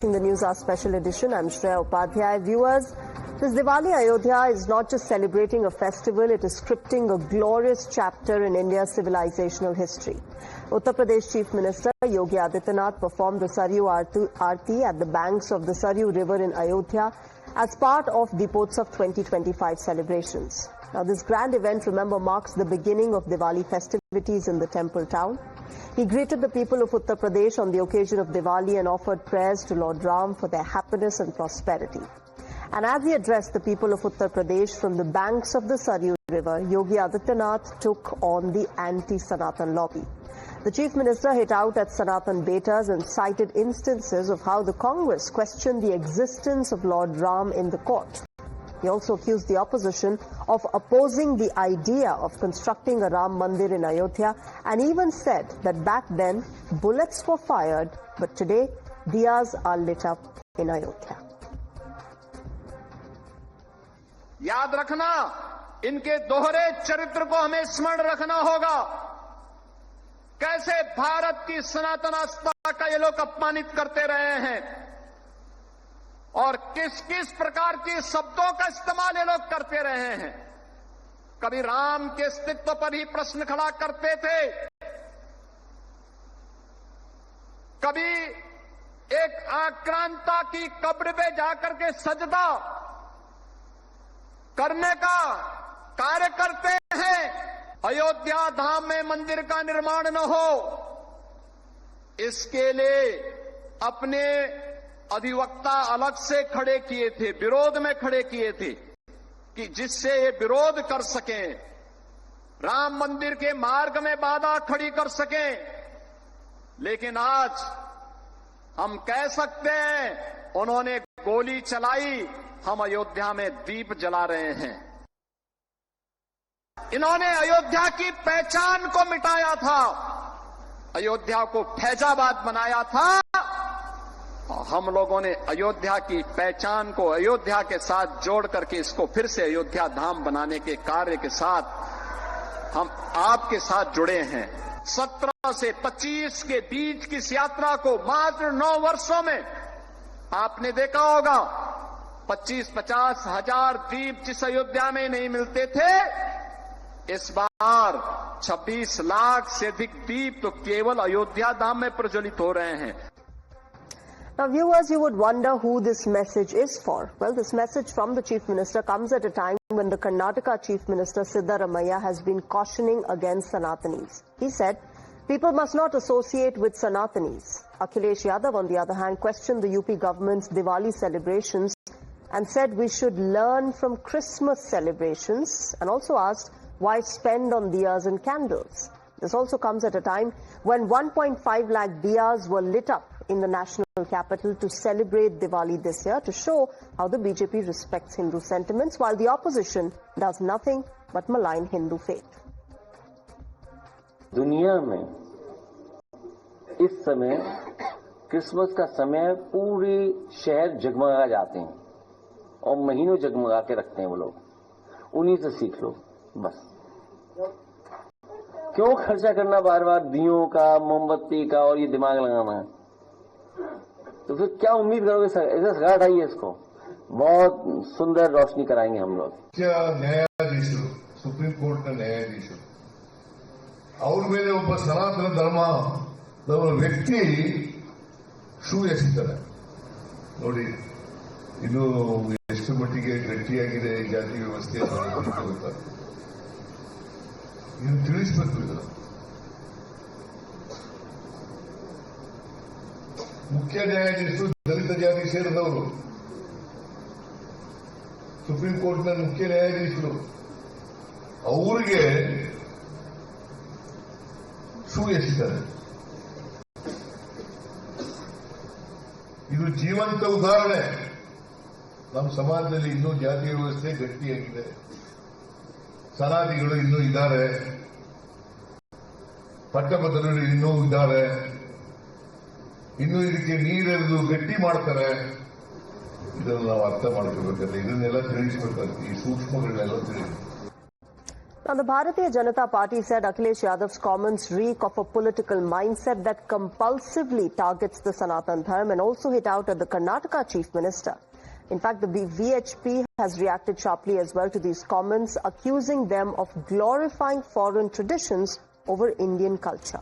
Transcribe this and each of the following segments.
The News Hour Special Edition. I'm Shreya Upadhyay. Viewers, this Diwali Ayodhya is not just celebrating a festival, it is scripting a glorious chapter in India's civilizational history. Uttar Pradesh Chief Minister Yogi Adityanath performed the Saryu Aarti at the banks of the Saryu River in Ayodhya as part of Deepotsav 2025 celebrations. Now, this grand event, remember, marks the beginning of Diwali festivities in the temple town. He greeted the people of Uttar Pradesh on the occasion of Diwali and offered prayers to Lord Ram for their happiness and prosperity. And as he addressed the people of Uttar Pradesh from the banks of the Saryu River, Yogi Adityanath took on the anti-Sanatan lobby. The Chief Minister hit out at Sanatan betas and cited instances of how the Congress questioned the existence of Lord Ram in the court. He also accused the opposition of opposing the idea of constructing a Ram Mandir in Ayodhya and even said that back then bullets were fired, but today diyas are lit up in Ayodhya. याद रखना, इनके दोहरे चरित्र को हमें स्मरण रखना होगा। कैसे भारत की सनातन आस्था का ये लोग अपमानित करते रहे हैं और किस किस प्रकार के शब्दों का इस्तेमाल ये लोग करते रहे हैं। कभी राम के अस्तित्व पर ही प्रश्न खड़ा करते थे, कभी एक आक्रांता की कब्र पे जाकर के सजदा करने का कार्य करते हैं। अयोध्या धाम में मंदिर का निर्माण न हो, इसके लिए अपने अधिवक्ता अलग से खड़े किए थे, विरोध में खड़े किए थे कि जिससे ये विरोध कर सकें, राम मंदिर के मार्ग में बाधा खड़ी कर सकें। लेकिन आज हम कह सकते हैं, उन्होंने गोली चलाई, हम अयोध्या में दीप जला रहे हैं। इन्होंने अयोध्या की पहचान को मिटाया था, अयोध्या को फैजाबाद बनाया था। हम लोगों ने अयोध्या की पहचान को अयोध्या के साथ जोड़ करके इसको फिर से अयोध्या धाम बनाने के कार्य के साथ हम आपके साथ जुड़े हैं। 17 से 25 के बीच की इस यात्रा को मात्र 9 वर्षों में आपने देखा होगा, 25-50 हजार दीप जिस अयोध्या में नहीं मिलते थे, इस बार 26 लाख से अधिक दीप तो केवल अयोध्या धाम में प्रज्वलित हो रहे हैं। Now, viewers, you would wonder who this message is for. Well, this message from the Chief Minister comes at a time when the Karnataka Chief Minister Siddaramaiah has been cautioning against Sanatanis. He said, people must not associate with Sanatanis. Akhilesh Yadav, on the other hand, questioned the UP government's Diwali celebrations and said we should learn from Christmas celebrations, and also asked why spend on diyas and candles. This also comes at a time when 1.5 lakh diyas were lit up in the national capital to celebrate Diwali this year, to show how the BJP respects Hindu sentiments while the opposition does nothing but malign Hindu faith. दुनिया में इस समय Christmas का समय पूरे शहर जगमगा जाते हैं और महीनों जगमगा के रखते हैं वो लोग। उन्हीं से सीख लो बस। क्यों खर्चा करना बार बार दियों का, मोमबत्ती का और ये दिमाग लगाना है? तो फिर क्या उम्मीद करोगे? ऐसा सगा हटाइए इसको, बहुत सुंदर रोशनी कराएंगे हम लोग। क्या न्यायाधीशರು, ಸುಪ್ರೀಂ ಕೋರ್ಟ್ ನ ನ್ಯಾಯಾಧೀಶರು, ಅವ್ರ ಮೇಲೆ ಒಬ್ಬ ಸನಾತನ ಧರ್ಮದ ವ್ಯಕ್ತಿ ಶೂ ಎಸೆತಾರೆ ನೋಡಿ. ಇನ್ನು ಎಷ್ಟು ಮಟ್ಟಿಗೆ ಗಟ್ಟಿಯಾಗಿದೆ ಜಾತಿ ವ್ಯವಸ್ಥೆ ಅಂತ ಇದು ತಿಳಿಸಬೇಕು. ಇದನ್ನು ಮುಖ್ಯ ನ್ಯಾಯಾಧೀಶರು ದಲಿತ ಜಾತಿ ಸೇರಿದವರು, ಸುಪ್ರೀಂ ಕೋರ್ಟ್ನ ಮುಖ್ಯ ನ್ಯಾಯಾಧೀಶರು, ಅವರಿಗೆ ಶೂ ಎಸೆತಾರೆ. ಇದು ಜೀವಂತ ಉದಾಹರಣೆ. ನಮ್ಮ ಸಮಾಜದಲ್ಲಿ ಇನ್ನೂ ಜಾತಿ ವ್ಯವಸ್ಥೆ ಗಟ್ಟಿಯಾಗಿದೆ, ಸನಾದಿಗಳು ಇನ್ನೂ ಇದ್ದಾರೆ, ಪಟ್ಟಭದ್ರರು ಇನ್ನೂ ಇದ್ದಾರೆ, ಇನ್ನೂ ಇದಕ್ಕೆ ನೀರೆರೆದು ಗಟ್ಟಿ ಮಾಡ್ತಾರೆ. ಇದನ್ನು ನಾವು ಅರ್ಥ ಮಾಡ್ಕೋಬೇಕಾದ್ರೆ ಇದನ್ನೆಲ್ಲ ತಿಳಿಸಬೇಕಾಗುತ್ತೆ, ಈ ಸೂಕ್ಷ್ಮಗಳನ್ನೆಲ್ಲ ತಿಳಿಸಿ. Now, the Bharatiya Janata Party said Akhilesh Yadav's comments reek of a political mindset that compulsively targets the Sanatan Dharma and also hit out at the Karnataka Chief Minister. In fact, the VHP has reacted sharply as well to these comments, accusing them of glorifying foreign traditions over Indian culture.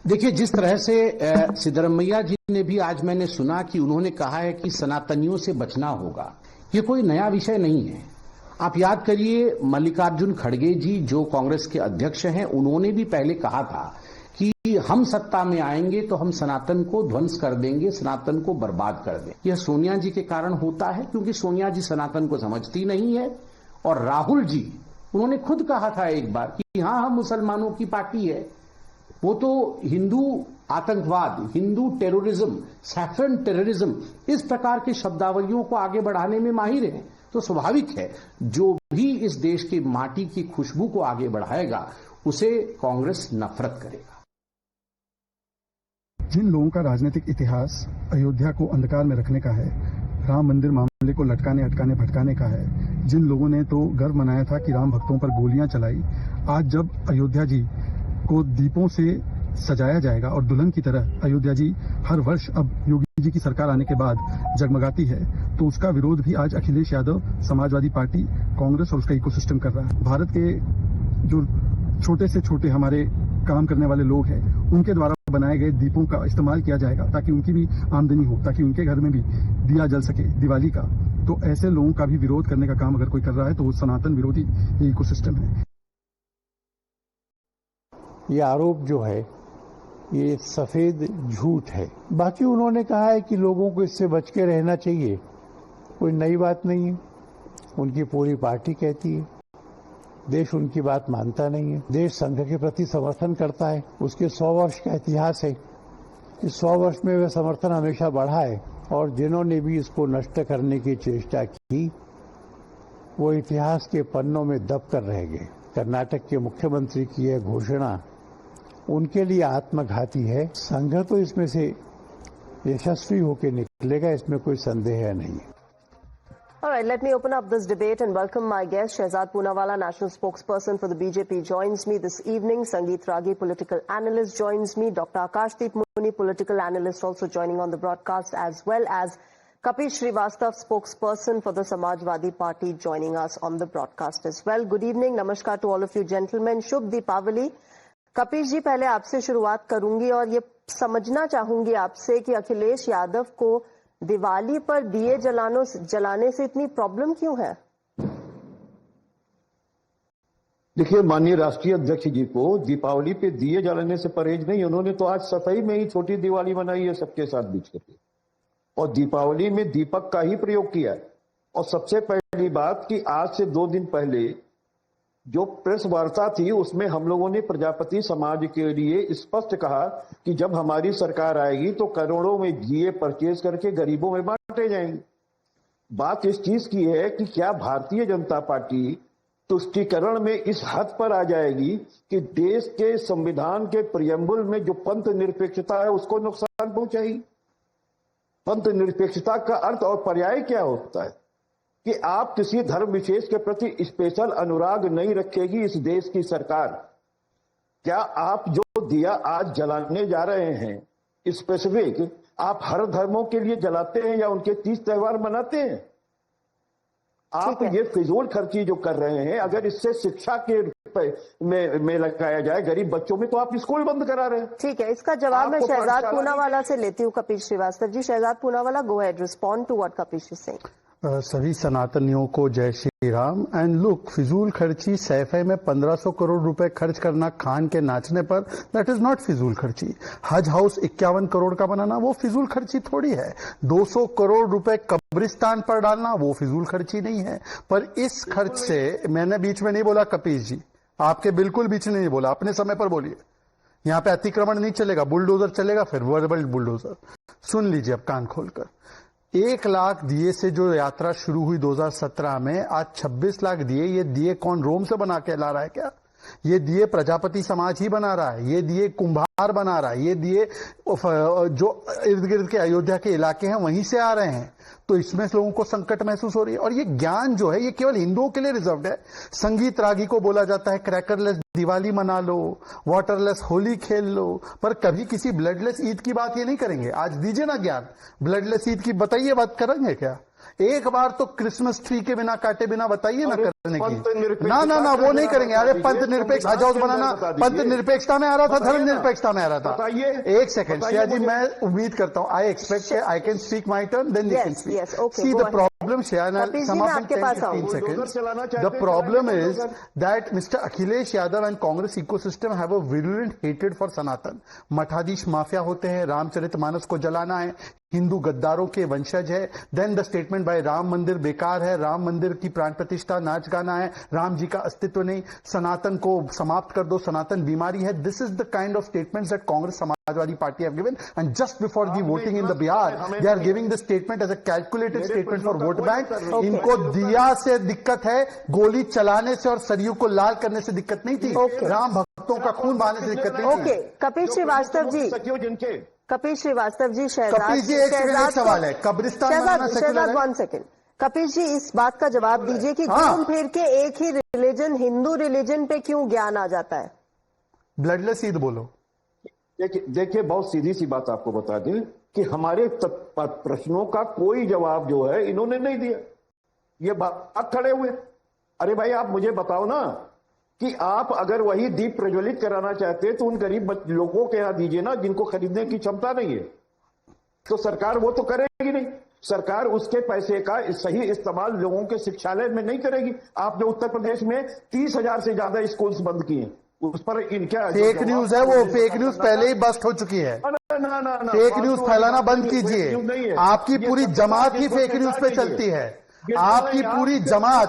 देखिए, जिस तरह से सिद्धरमैया जी ने भी आज मैंने सुना कि उन्होंने कहा है कि सनातनियों से बचना होगा, ये कोई नया विषय नहीं है। आप याद करिए, मल्लिकार्जुन खड़गे जी जो कांग्रेस के अध्यक्ष हैं, उन्होंने भी पहले कहा था कि हम सत्ता में आएंगे तो हम सनातन को ध्वंस कर देंगे, सनातन को बर्बाद कर देंगे। यह सोनिया जी के कारण होता है, क्योंकि सोनिया जी सनातन को समझती नहीं है। और राहुल जी, उन्होंने खुद कहा था एक बार कि हाँ, हम मुसलमानों की पार्टी है। वो तो हिंदू आतंकवाद, हिंदू टेररिज्म, सैफरन टेररिज्म, इस प्रकार की शब्दावलियों को आगे बढ़ाने में माहिर हैं। तो स्वाभाविक है, जो भी इस देश की माटी की खुशबू को आगे बढ़ाएगा उसे कांग्रेस नफरत करेगा। जिन लोगों का राजनीतिक इतिहास अयोध्या को अंधकार में रखने का है, राम मंदिर मामले को लटकाने अटकाने भटकाने का है, जिन लोगों ने तो गर्व मनाया था कि राम भक्तों पर गोलियां चलाई, आज जब अयोध्या जी को दीपों से सजाया जाएगा और दुल्हन की तरह अयोध्या जी हर वर्ष अब योगी जी की सरकार आने के बाद जगमगाती है, तो उसका विरोध भी आज अखिलेश यादव, समाजवादी पार्टी, कांग्रेस और उसका इकोसिस्टम कर रहा है। भारत के जो छोटे से छोटे हमारे काम करने वाले लोग हैं, उनके द्वारा बनाए गए दीपों का इस्तेमाल किया जाएगा ताकि उनकी भी आमदनी हो, ताकि उनके घर में भी दिया जल सके दिवाली का। तो ऐसे लोगों का भी विरोध करने का काम अगर कोई कर रहा है तो वो सनातन विरोधी इकोसिस्टम है। ये आरोप जो है ये सफेद झूठ है। बाकी उन्होंने कहा है कि लोगों को इससे बच के रहना चाहिए, कोई नई बात नहीं है। उनकी पूरी पार्टी कहती है, देश उनकी बात मानता नहीं है। देश संघ के प्रति समर्थन करता है, उसके 100 वर्ष का इतिहास है। इस 100 वर्ष में वह समर्थन हमेशा बढ़ा है और जिन्होंने भी इसको नष्ट करने की चेष्टा की वो इतिहास के पन्नों में दब कर रह गए। कर्नाटक के मुख्यमंत्री की यह घोषणा उनके लिए आत्मघाती है। संघ तो इसमें से यशस्वी होकर निकलेगा, इसमें कोई संदेह नहीं है। All right, let me open up this debate and welcome my guest. Shehzad Poonawalla, national spokesperson for the BJP, joins me this evening. Sangeet Ragi, political analyst, joins me. Dr. Akashdeep Muni, political analyst, also joining on the broadcast, as well as Kapil Srivastava, spokesperson for the Samajwadi Party, joining us on the broadcast as well. Good evening. Namaskar to all of you gentlemen. Shubh Deepavali. Kapil ji, पहले आपसे शुरुआत करूंगी और ये समझना चाहूंगी आपसे कि अखिलेश यादव को दिवाली पर दिए जलाने से इतनी प्रॉब्लम क्यों है? देखिए, माननीय राष्ट्रीय अध्यक्ष जी को दीपावली पे दिए जलाने से परहेज नहीं। उन्होंने तो आज सफाई में ही छोटी दिवाली बनाई है सबके साथ बीच करके, और दीपावली में दीपक का ही प्रयोग किया है। और सबसे पहली बात कि आज से 2 दिन पहले जो प्रेस वार्ता थी उसमें हम लोगों ने प्रजापति समाज के लिए स्पष्ट कहा कि जब हमारी सरकार आएगी तो करोड़ों में दिए परचेज करके गरीबों में बांटे जाएंगे। बात इस चीज की है कि क्या भारतीय जनता पार्टी तुष्टीकरण में इस हद पर आ जाएगी कि देश के संविधान के प्रियम्बल में जो पंथ निरपेक्षता है उसको नुकसान पहुंचाएगी? पंथ निरपेक्षता का अर्थ और पर्याय क्या होता है कि आप किसी धर्म विशेष के प्रति स्पेशल अनुराग नहीं रखेगी इस देश की सरकार। क्या आप जो दिया आज जलाने जा रहे हैं स्पेसिफिक, आप हर धर्मों के लिए जलाते हैं या उनके तीज त्योहार मनाते हैं? आप ये फिजूल खर्ची जो कर रहे हैं, अगर इससे शिक्षा के में लगाया जाए गरीब बच्चों में, तो आप स्कूल बंद करा रहे हैं। ठीक है, इसका जवाब मैं शहजाद पूनावाला से लेती हूँ। Kapil Srivastava ji, Shehzad Poonawalla, go ahead, respond to what Kapil is saying. सभी सनातनियों को जय श्री राम। एंड लुक, फिजूल खर्ची सैफे में 1500 करोड़ रुपए खर्च करना खान के नाचने पर, दैट इज नॉट फिजूल खर्ची। हज हाउस 51 करोड़ का बनाना वो फिजूल खर्ची थोड़ी है। 200 करोड़ रुपए कब्रिस्तान पर डालना वो फिजूल खर्ची नहीं है। पर इस खर्च से, मैंने बीच में नहीं बोला कपीश जी, आपके बिल्कुल बीच में नहीं बोला, अपने समय पर बोलिए। यहाँ पे अतिक्रमण नहीं चलेगा, बुलडोजर चलेगा, फिर वर्बल बुलडोजर। सुन लीजिए अब कान खोलकर। 1 लाख दिए से जो यात्रा शुरू हुई 2017 में, आज 26 लाख दिए। ये दिए कौन रोम से बना के ला रहा है क्या? ये दिए प्रजापति समाज ही बना रहा है, ये दिए कुंभार बना रहा है, ये दिए जो इर्द गिर्द के अयोध्या के इलाके हैं वहीं से आ रहे हैं। तो इसमें लोगों को संकट महसूस हो रही है। और ये ज्ञान जो है ये केवल हिंदुओं के लिए रिजर्व्ड है। संगीत रागी को बोला जाता है क्रैकरलेस दिवाली मना लो, वाटरलेस होली खेल लो, पर कभी किसी ब्लडलेस ईद की बात ये नहीं करेंगे। आज दीजिए ना ज्ञान, ब्लडलेस ईद की बताइए, बात करेंगे क्या? एक बार तो क्रिसमस ट्री के बिना काटे बिना बताइए ना करने की। ना ना ना, वो नहीं करेंगे। अरे पंथ निरपेक्ष हज हाउस बनाना पंथ निरपेक्षता में आ रहा था, धर्म निरपेक्षता में आ रहा था। एक सेकंड श्रेया जी, मैं उम्मीद करता हूं, I expect I can speak my turn, then you can speak. See the problem, Shreya, the problem is that Mr. Akhilesh Yadav and Congress ecosystem have a virulent hatred for Sanatan. मठाधीश mafia होते हैं, रामचरितमानस को जलाना है, हिंदू गद्दारों के वंशज है। Then the statement by Ram Mandir बेकार है, राम मंदिर की प्राण प्रतिष्ठा नाच गाना है, राम जी का अस्तित्व नहीं, सनातन को समाप्त कर दो, सनातन बीमारी है। This is the kind of statements that Congress Samajwadi Party have given, and just before the voting in the Bihar they are giving the statement as a calculated statement for vote bank. इनको दिया से दिक्कत है, गोली चलाने से और सरयू को लाल करने से दिक्कत नहीं थी, राम भक्तों का खून बहाने से दिक्कत नहीं थी। कपिल श्रीवास्तव जी, कपिल श्रीवास्तव जी, कपिल जी एक सवाल है, कब्रिस्तान बनाना सेक्युलर है? 1 सेकेंड कपिल जी, इस बात का जवाब दीजिए कि घूम फिर के एक ही रिलीजन, हिंदू रिलीजन पे क्यों ज्ञान आ जाता है? ब्लडलेस ईद बोलो। देखिए बहुत सीधी सी बात आपको बता दें कि हमारे प्रश्नों का कोई जवाब जो है इन्होंने नहीं दिया। ये बात खड़े हुए, अरे भाई आप मुझे बताओ ना कि आप अगर वही दीप प्रज्वलित कराना चाहते तो उन गरीब लोगों के यहां दीजिए ना जिनको खरीदने की क्षमता नहीं है। तो सरकार वो तो करेगी नहीं, सरकार उसके पैसे का सही इस्तेमाल लोगों के शिक्षालय में नहीं करेगी। आपने उत्तर प्रदेश में 30,000 से ज्यादा स्कूल्स बंद किए, उस पर इनका फेक न्यूज है, वो फेक न्यूज पहले ही बस्ट हो चुकी है। ना फेक न्यूज फैलाना बंद कीजिए। आपकी पूरी जमात ही फेक न्यूज पे चलती है, आपकी पूरी जमात,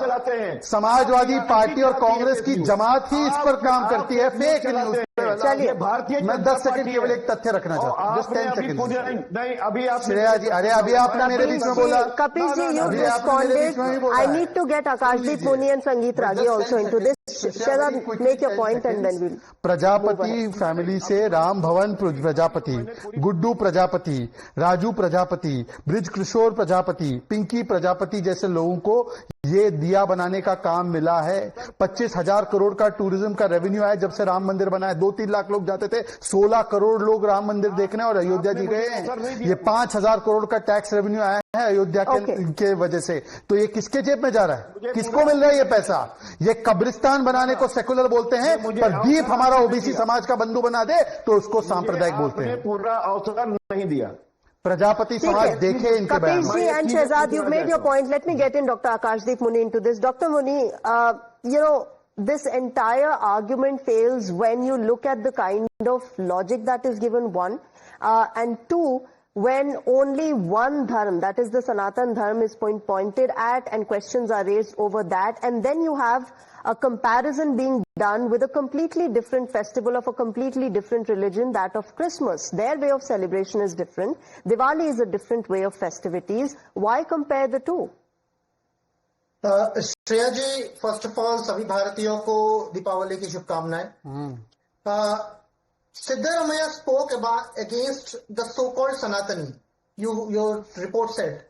समाजवादी पार्टी और कांग्रेस की जमात ही इस पर काम करती है, फेक न्यूज। चलिए भारतीय, मैं 10 सेकंड केवल एक तथ्य रखना चाहता हूँ, जस्ट 10 सेकंड। नहीं अभी आप श्रेया जी, अरे अभी आपने मेरे बीच में बोला। Kapil ji, you responded. I need to get Akashdeep Muni and Sangeet Ragi also into this. Shahzad, make your point and then we'll. Prajapati family से राम भवन प्रजापति, गुड्डू प्रजापति, राजू प्रजापति, ब्रिज किशोर प्रजापति, पिंकी प्रजापति जैसे लोगों को ये दिया बनाने का काम मिला है। 25,000 करोड़ का टूरिज्म का रेवेन्यू आया जब से राम मंदिर बना है। 2-3 लाख लोग जाते थे, 16 करोड़ लोग राम मंदिर देखने और अयोध्या जी गए हैं। ये 5,000 करोड़ का टैक्स रेवेन्यू आया है अयोध्या के वजह से। तो ये किसके जेब में जा रहा है, किसको मिल रहा है ये पैसा? ये कब्रिस्तान बनाने को सेकुलर बोलते हैं, पर दीप हमारा ओबीसी समाज का बंधु बना दे तो उसको सांप्रदायिक बोलते हैं। पूरा अवसर नहीं दिया। प्रजापति समाज देखे इनके बयान। Kapish ji and Shahzad, you've made your point. Let me get in Dr. Akashdeep Muni into this. Dr. Muni, this entire argument fails when you look at the kind of logic that is given, one, and two, when only one dharm, that is the Sanatan dharm, is pointed at and questions are raised over that, and then you have a comparison being done with a completely different festival of a completely different religion, that of Christmas. Their way of celebration is different. Diwali is a different way of festivities. Why compare the two? Shreya ji, first of all सभी भारतीयों को दीपावली की शुभकामनाएं। Siddaramaiah spoke against the so-called Sanatani. Your report said,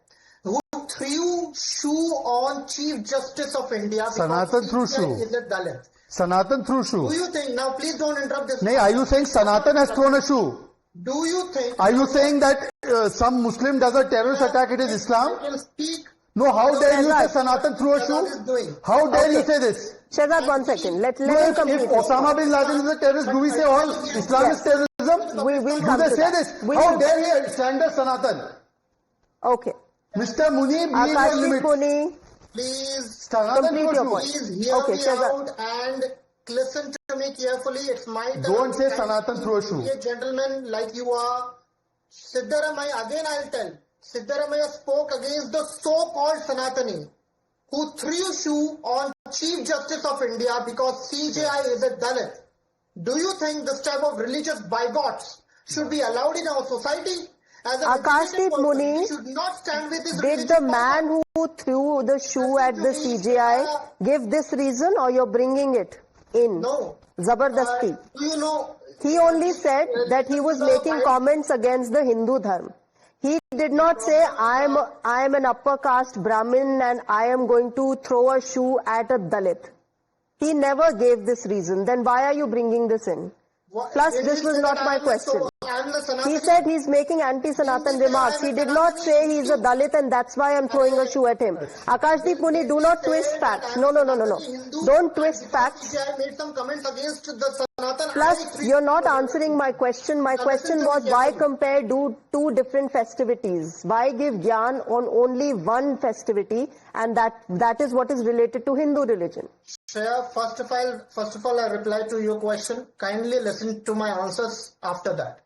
who threw shoe on Chief Justice of India. Sanatan threw shoe. Is a Dalit. Sanatan threw shoe. Do you think, now please don't interrupt this. No, are you saying Sanatan has thrown a shoe? Do you think? Are you saying that some Muslim does a terrorist attack, it is Islam? I can speak. No, how dare you say Sanatan threw a shoe? How dare you say this? Shahzad, 1 second. Let him complete. If Osama bin Laden is a terrorist, do we say all Islam is terrorism? We will do come they to say that. this? How dare he slander Sanatan? Okay. Mr. Muni, be your Akashdeep limit. Muni, Please complete your point. please hear Okay, me Shahzad. out and listen to me carefully. It's my turn. Don't say Sanatan threw a shoe. A gentleman like you are. Siddaramaiah, again I'll tell. Siddaramaiah spoke against the so-called Sanatani who threw shoe on Chief Justice of India because CJI is a Dalit. Do you think this type of religious bigots should be allowed in our society? As a Akashdeep Muni, we should not stand with this did religious the man who threw the shoe at the CJI give this reason, or you're bringing it? in. No. Zabardasti. Do you know? He only said that he was making comments against the Hindu dharma. He did not say, I am an upper caste Brahmin and I am going to throw a shoe at a Dalit. He never gave this reason. Then why are you bringing this in? Plus, this was not my question. He said he's making anti-Sanatan remarks. He did not say he's a Dalit and that's why I'm throwing a shoe at him. Akashdeep Muni, do not twist facts. No. Don't twist facts. I made some comments against the Sanatan. Plus, you're not answering my question. My question was, why compare two different festivities? Why give Gyan on only one festivity, and that is what is related to Hindu religion? Shreya, first of all, I reply to your question. Kindly listen to my answers after that.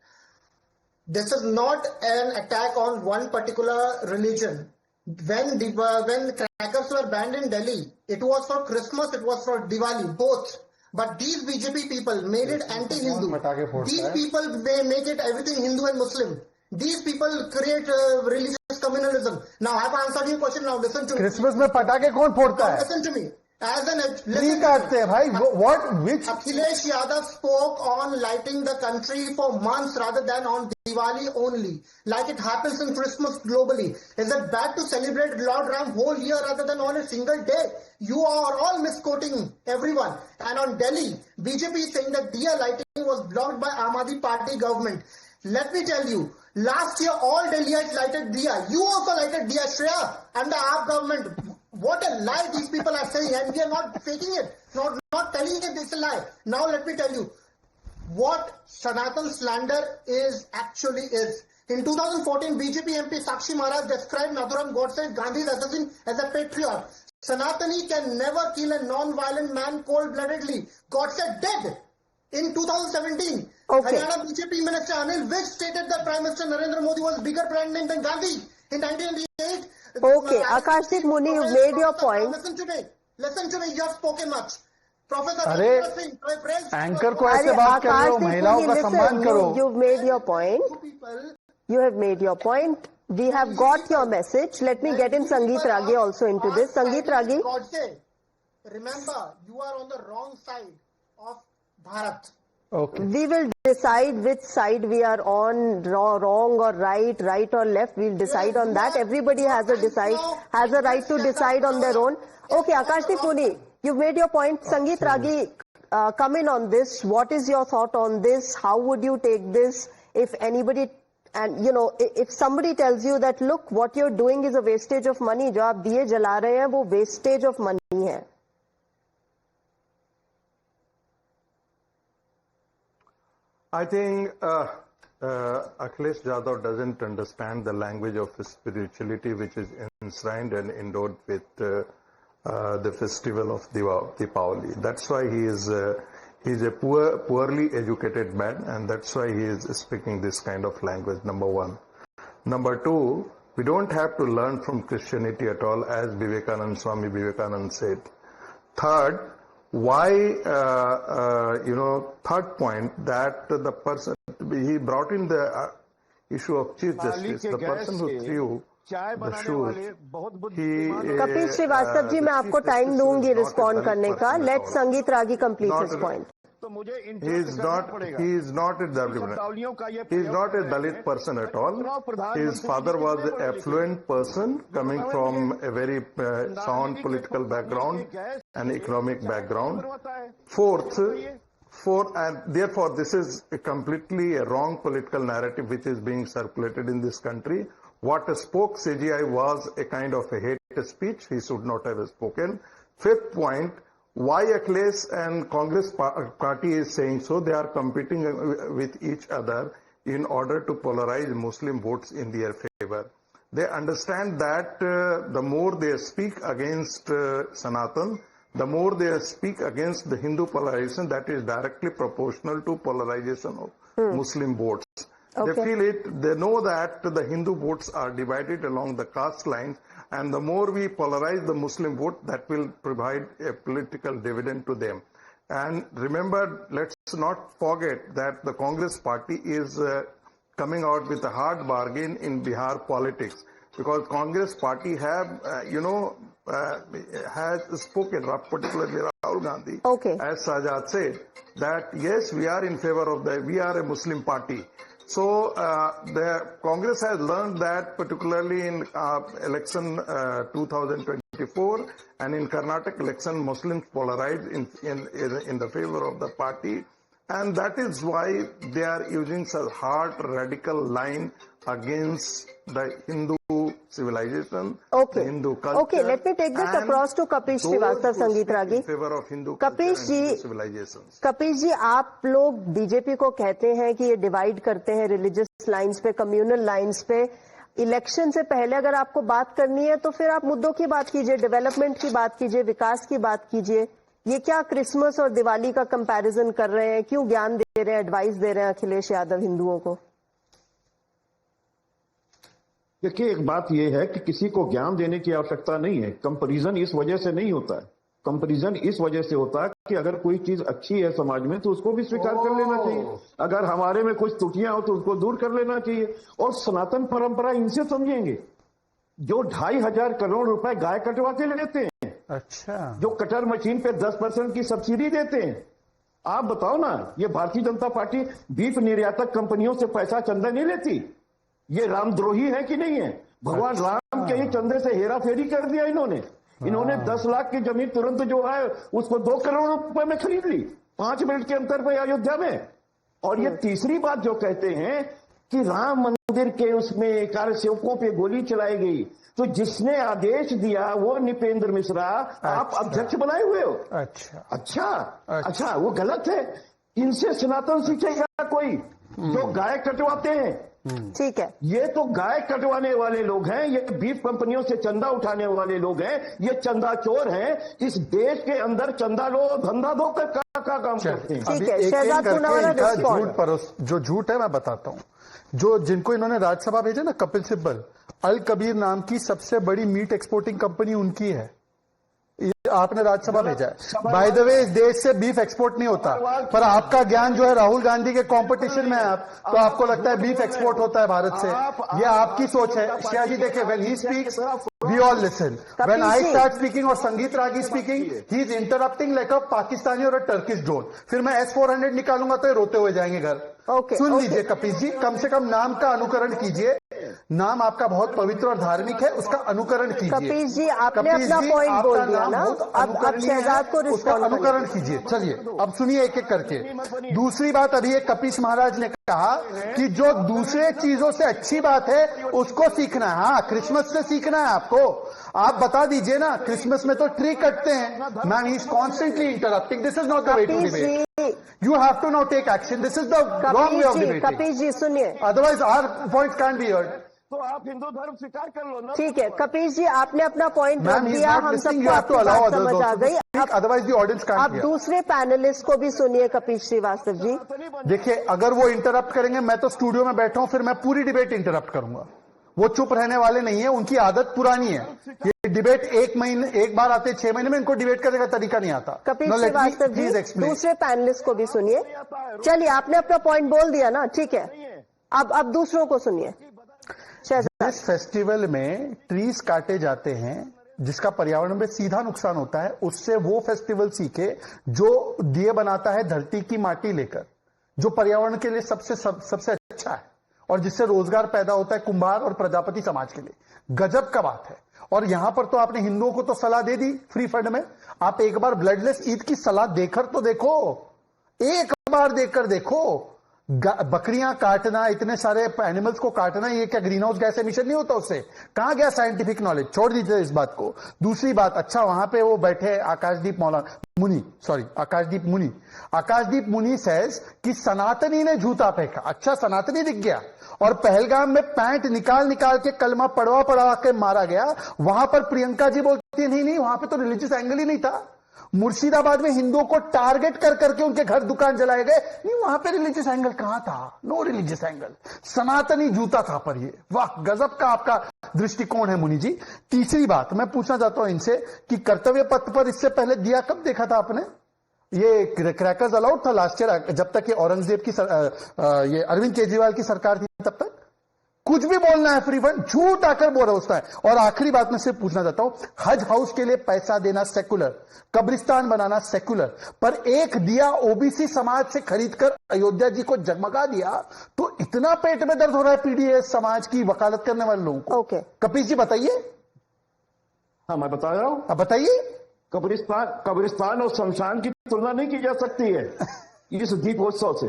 This is not an attack on one particular religion. When crackers were banned in Delhi, it was for Christmas, it was for Diwali, both. But these BJP people made it anti-Hindu. These people, they make it everything Hindu and Muslim. These people create religious communalism. Now, I have answered your question. Now, listen to me. Christmas में पटाखे कौन फोड़ता है? Listen to me. नहीं काटते हैं भाई. Which? Akhilesh Yadav spoke on lighting the country for months rather than on Diwali only, like it happens in Christmas globally. Is it bad to celebrate Lord Ram whole year rather than on a single day? You are all misquoting everyone. And on Delhi, BJP is saying that Diya lighting was blocked by Aam Aadmi Party government. Let me tell you, last year all Delhiites lighted Diya. You also lighted Diya, Shreya, and the AAP government. What a lie these people are saying, and we are not faking it, not telling it, it's a lie. Now let me tell you what Sanatan slander is. In 2014, BJP MP Sakshi Maharaj described Nathuram Godse, Gandhi's assassin, as a patriot. Sanatani can never kill a non-violent man cold-bloodedly. Godse dead in 2017. Okay. Haryana BJP Minister Anil Vish stated that Prime Minister Narendra Modi was bigger brand name than Gandhi in 1998. Okay, Akashdeep Muni, you've made your point. Listen to me, you have spoken much. Professor अरे anchor को ऐसे बात कर रहे हो, महिलाओं का सम्मान करो. You've made your point. You have made your point. We have got your message. Let me get in Sangeet Ragi also into this. Sangeet Ragi. Remember, you are on the wrong side of Bharat. Okay. We will decide which side we are on, wrong or right or left. We'll decide on that. Everybody has a right to decide on their own. Okay, Akashdeep Muni, you've made your point. Sangeet Ragi, come in on this. What is your thought on this? How would you take this if anybody, and if somebody tells you that, look, what you're doing is a wastage of money, जो आप दिए जला रहे हैं, वो wastage of money है. I think Akhilesh Yadav doesn't understand the language of spirituality which is enshrined and endowed with the festival of Deepavali. That's why he's a poorly educated man, and that's why he is speaking this kind of language, number one. Number two, we don't have to learn from Christianity at all, as Swami Vivekananda said. Third, third point, that the person, he brought in the issue of Chief Justice, the person who threw the shoes. Kapil Srivastava जी, मैं आपको time दूंगी respond करने का. Let Sangeet Ragi complete his point. He is not a Dalit person at all. His father was an affluent person coming from a very sound political background and economic background. Fourth, and therefore this is a completely a wrong political narrative which is being circulated in this country. What spoke CGI was a kind of a hate speech. He should not have spoken. Fifth point, why Akhilesh and Congress party is saying so? They are competing with each other in order to polarize Muslim votes in their favor. They understand that the more they speak against Sanatan, the more they speak against the Hindu polarization, that is directly proportional to polarization of Muslim votes. Okay. They feel it, they know that the Hindu votes are divided along the caste lines, and the more we polarize the Muslim vote, that will provide a political dividend to them. And remember, let's not forget that the Congress party is coming out with a hard bargain in Bihar politics, because Congress party have, has spoken, particularly Rahul Gandhi, Okay. as Sajad said, that yes, we are in favor of that. We are a Muslim party. So the Congress has learned that, particularly in election 2024 and in Karnataka election, Muslims polarized in the favor of the party, and that is why they are using such hard radical line against the Hindu civilization, Okay. the Hindu culture. Okay, let me take this across to Kapish Srivastava, Sangeet Ragi. In favor of Hindu Kapish culture and ji, Hindu civilizations. Kapish ji, आप लोग BJP को कहते हैं कि ये divide करते हैं religious lines पे, कम्युनल लाइंस पे। इलेक्शन से पहले अगर आपको बात करनी है तो फिर आप मुद्दों की बात कीजिए, डेवलपमेंट की बात कीजिए, विकास की बात कीजिए। ये क्या क्रिसमस और दिवाली का कंपैरिजन कर रहे हैं? क्यों ज्ञान दे रहे हैं, एडवाइस दे रहे हैं अखिलेश यादव हिंदुओं को? देखिए, एक बात यह है कि किसी को ज्ञान देने की आवश्यकता नहीं है। कंपैरिजन इस वजह से नहीं होता है, कंपैरिजन इस वजह से होता है कि अगर कोई चीज अच्छी है समाज में तो उसको भी स्वीकार कर लेना चाहिए, अगर हमारे में कुछ त्रुटियां हो तो उसको दूर कर लेना चाहिए। और सनातन परंपरा इनसे समझेंगे जो 2,500 करोड़ रुपए गाय कटवा के लेते हैं, अच्छा, जो कटर मशीन पे 10% की सब्सिडी देते हैं। आप बताओ ना, ये भारतीय जनता पार्टी बीफ निर्यातक कंपनियों से पैसा चंदा नहीं लेती? ये रामद्रोही है कि नहीं है? भगवान राम के ही चंदे से हेरा फेरी कर दिया इन्होंने। इन्होंने 10 लाख की जमीन तुरंत जो है उसको 2 करोड़ रुपए में खरीद ली 5 मिनट के अंतर पर अयोध्या में। और ये तीसरी बात जो कहते हैं कि राम मंदिर के उसमें कार्यसेवकों पे गोली चलाई गई, तो जिसने आदेश दिया वो नृपेंद्र मिश्रा, आप अध्यक्ष बनाए हुए हो। अच्छा, वो गलत है। इनसे सनातन सीखेगा कोई जो गाय कटवाते हैं। ठीक है, ये तो गाय कटवाने वाले लोग हैं, ये बीफ कंपनियों से चंदा उठाने वाले लोग हैं, ये चंदा चोर हैं। इस देश के अंदर चंदा लो, धंधा दो कर का काम करते हैं। ठीक है, शहजाद पूनावाला जो झूठ है मैं बताता हूँ। जो जिनको इन्होंने राज्यसभा भेजा ना, कपिल सिब्बल, अल कबीर नाम की सबसे बड़ी मीट एक्सपोर्टिंग कंपनी उनकी है। आपने राज्यसभा भेजा है। बाय द वे, इस देश से बीफ एक्सपोर्ट नहीं होता, पर आपका ज्ञान जो है राहुल गांधी के कंपटीशन में है आप, तो आपको लगता है बीफ एक्सपोर्ट होता है भारत से। ये आपकी सोच है। शिया जी देखिए, when he speaks we all listen, when I start speaking और Sangeet Ragi speaking, he is interrupting like a Pakistani और अ टर्किश ड्रोन। फिर मैं S-400 निकालूंगा तो ये रोते हुए जाएंगे घर। सुन लीजिए कपिश जी, कम से कम नाम का अनुकरण कीजिए। नाम आपका बहुत पवित्र और धार्मिक है, उसका अनुकरण कीजिए। कपिश जी, आपने अपना पॉइंट बोल दिया ना, अब शहजाद को उसका अनुकरण कीजिए। चलिए अब सुनिए एक एक करके। दूसरी बात, अभी एक कपिश महाराज ने कहा कि जो दूसरे चीजों से अच्छी बात है उसको सीखना है। हाँ, क्रिसमस से सीखना है आपको। आप बता दीजिए ना, क्रिसमस में तो ट्री कटते हैं। Ma'am, he is constantly interrupting. This is not the way to debate. You have to now take action. This is the wrong way of debating. Kapish ji सुनिए, Otherwise our points can't be heard. तो आप हिंदू धर्म स्वीकार कर लो ना। ठीक है कपिश जी, आपने अपना पॉइंट रख दिया, हम सबको आपकी allow बात others समझ आ also to गई। speak, otherwise the audience can't अब hear. दूसरे पैनलिस्ट को भी सुनिए कपिश श्रीवास्तव जी। देखिए, अगर वो इंटरप्ट करेंगे, मैं तो स्टूडियो में बैठा हूं, फिर मैं पूरी डिबेट इंटरप्ट करूंगा। वो चुप रहने वाले नहीं है, उनकी आदत पुरानी है। ये डिबेट एक बार आते 6 महीने में, इनको डिबेट करने का तरीका नहीं आता। कपिल श्रीवास्तव जी, दूसरे पैनलिस्ट को भी सुनिए। चलिए, आपने अपना पॉइंट बोल दिया ना, ठीक है, अब दूसरों को सुनिए। इस फेस्टिवल में ट्रीज काटे जाते हैं जिसका पर्यावरण में सीधा नुकसान होता है, उससे वो फेस्टिवल सीखे जो दिए बनाता है धरती की माटी लेकर, जो पर्यावरण के लिए सबसे अच्छा है और जिससे रोजगार पैदा होता है कुंभार और प्रजापति समाज के लिए। गजब का बात है। और यहां पर तो आपने हिंदुओं को तो सलाह दे दी फ्री फंड में। आप एक बार ब्लडलेस ईद की सलाह देकर तो देखो, एक बार देखकर देखो। बकरियां काटना, इतने सारे एनिमल्स को काटना, ये क्या ग्रीन हाउस गैस एमिशन नहीं होता उससे? कहां गया साइंटिफिक नॉलेज? छोड़ दीजिए इस बात को। दूसरी बात, अच्छा वहां पे वो बैठे आकाशदीप मुनि सेज कि सनातनी ने जूता फेंका। अच्छा, सनातनी दिख गया। और पहलगाम में पैंट निकाल के कलमा पड़वा के मारा गया। वहां पर प्रियंका जी बोलती है नहीं, वहां पे तो रिलीजियस एंगल ही नहीं था। मुर्शिदाबाद में हिंदुओं को टारगेट करके उनके घर दुकान जलाए गए, नहीं वहां पे रिलीजियस एंगल कहां था? नो रिलीजियस एंगल, सनातनी जूता था पर ये। वाह, गजब का आपका दृष्टिकोण है मुनि जी। तीसरी बात मैं पूछना चाहता हूं इनसे कि कर्तव्य पथ पर इससे पहले दिया कब देखा था आपने? ये क्रैकर्स अलाउड था लास्ट ईयर, जब तक ये औरंगजेब की ये अरविंद केजरीवाल की सरकार थी तब तक। कुछ भी बोलना है फ्री फंड, झूठ आकर बोल रहा है। और आखिरी बात मैं सिर्फ पूछना चाहता हूं, हज हाउस के लिए पैसा देना सेकुलर, कब्रिस्तान बनाना सेकुलर, पर एक दिया ओबीसी समाज से खरीदकर अयोध्या जी को जगमगा दिया, तो इतना पेट में दर्द हो रहा है पीडीएस समाज की वकालत करने वाले लोगों को। ओके कपीश जी बताइए। हाँ, मैं बता रहा हूं। अब बताइए। कब्रिस्तान और शमशान की तुलना नहीं की जा सकती है इस दीपोत्सव से,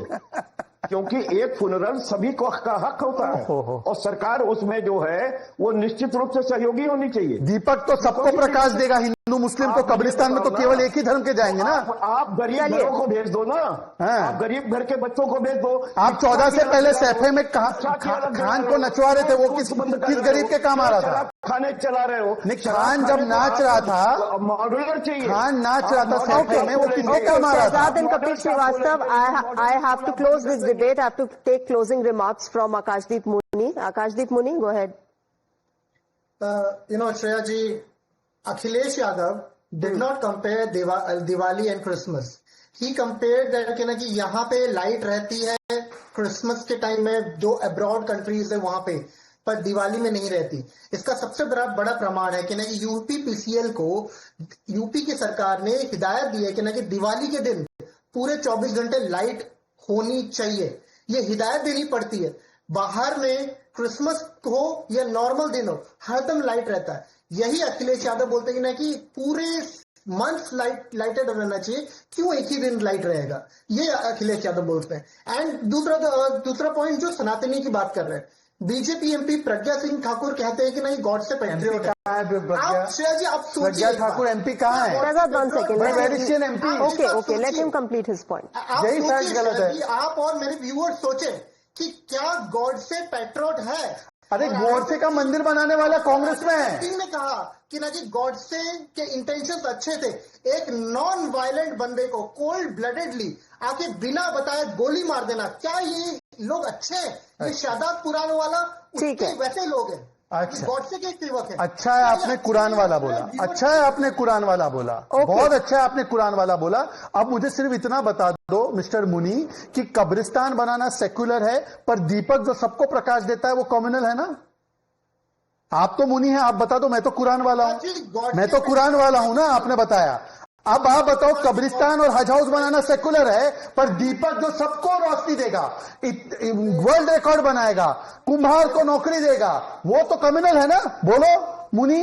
क्योंकि एक फुनरल सभी को का हक होता है और सरकार उसमें जो है वो निश्चित रूप से सहयोगी होनी चाहिए। दीपक तो सबको प्रकाश देगा, हिंदू मुस्लिम तो कब्रिस्तान में तो केवल एक ही धर्म के जाएंगे ना। आप गरीब घरों को भेज दो ना, आप गरीब घर के बच्चों को भेज दो। आप 14 से पहले सैफे में खान को नचवा रहे थे, वो किस गरीब के काम आ रहा था? खाने चला रहे हो। खान जब नाच रहा था, मॉड्यूलर चाहिए, खान नाच रहा था सैफे में, वो किसके काम आ रहा था? Shehzad and Kapil Srivastava, I have to close this debate. I have to take closing remarks from Akashdeep Muni. Akashdeep Muni, go ahead. Shreya ji, Akhilesh Yadav did not compare Diwali and Christmas. He compared that कि यहाँ पे light रहती है Christmas के time में, जो abroad countries है वहां पे, पर दिवाली में नहीं रहती। इसका सबसे बड़ा प्रमाण है कि यूपी पीसीएल को यूपी की सरकार ने हिदायत दी है कि दिवाली के दिन पूरे 24 घंटे लाइट होनी चाहिए। ये हिदायत देनी पड़ती है। बाहर में क्रिसमस हो या नॉर्मल दिन हो, हरदम लाइट रहता है। यही अखिलेश यादव बोलते हैं कि पूरे मंथ लाइटेड रहना चाहिए, क्यों एक ही दिन लाइट रहेगा, ये अखिलेश यादव बोलते हैं। एंड दूसरा पॉइंट जो सनातनी की बात कर रहे हैं, बीजेपी एमपी प्रज्ञा सिंह ठाकुर कहते हैं कि नहीं गॉड से पैट्रियट है। आप श्रेया जी, आप प्रज्ञा ठाकुर एमपी कहाँ है? Okay, let him complete his point. यही फैक्ट गलत है। आप और मेरे व्यूअर्स सोचे कि क्या गॉड से पैट्रियट है? अरे गॉडसे का मंदिर बनाने वाला कांग्रेस में है। सिंह ने कहा कि गॉडसे के इंटेंशंस अच्छे थे। एक नॉन वायलेंट बंदे को कोल्ड ब्लडेडली आके बिना बताए गोली मार देना, क्या ये लोग अच्छे हैं? ये शादात कुरान वाला उसके वैसे लोग हैं। अच्छा, गॉडसे के सेवक है। अच्छा है आपने कुरान वाला बोला, अच्छा है आपने कुरान वाला बोला, बहुत अच्छा है आपने कुरान वाला बोला। अब मुझे सिर्फ इतना बता दो मिस्टर मुनी कि कब्रिस्तान बनाना सेक्युलर है, पर दीपक जो सबको प्रकाश देता है वो कम्युनल है ना? आप तो मुनी हैं, आप बता दो। मैं तो कुरान वाला हूं, मैं तो कुरान वाला हूं ना, आपने बताया। अब आप बताओ, कब्रिस्तान और हज हाउस बनाना सेकुलर है, पर दीपक जो सबको रोशनी देगा, वर्ल्ड रिकॉर्ड बनाएगा, कुम्हार को नौकरी देगा, वो तो कम्युनल है ना? बोलो मुनी।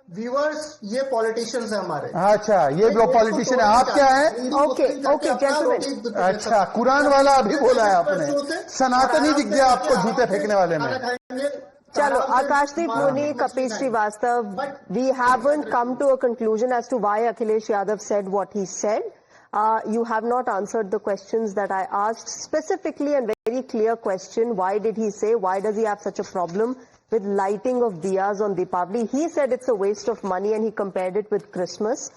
व्यूअर्स, ये पॉलिटिशियंस है हमारे। अच्छा, ये जो पॉलिटिशियन है, आप क्या है? ओके, अच्छा, कुरान वाला अभी बोला है आपने, सनातनी दिख गया आपको जूते फेंकने वाले में। Chalo, Akashdeep Muni, Kapil Srivastava, we haven't come to a conclusion as to why Akhilesh Yadav said what he said. You have not answered the questions that I asked, specifically and very clear question, why did he say, why does he have such a problem with lighting of diyas on Deepavali? He said it's a waste of money and he compared it with Christmas.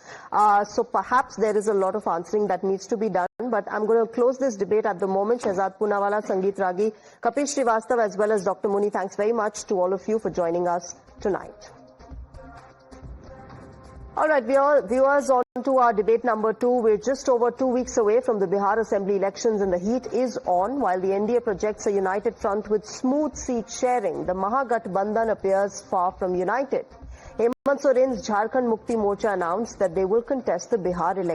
So perhaps there is a lot of answering that needs to be done. But I'm going to close this debate at the moment. Shehzad Poonawalla, Sangeet Ragi, Kapil Srivastava, as well as Dr. Muni, thanks very much to all of you for joining us tonight. All right, viewers, on to our debate number 2. We're just over 2 weeks away from the Bihar Assembly elections and the heat is on. While the NDA projects a united front with smooth seat sharing, the Mahagathbandhan appears far from united. Hemant Soren's Jharkhand Mukti Morcha announced that they will contest the Bihar election.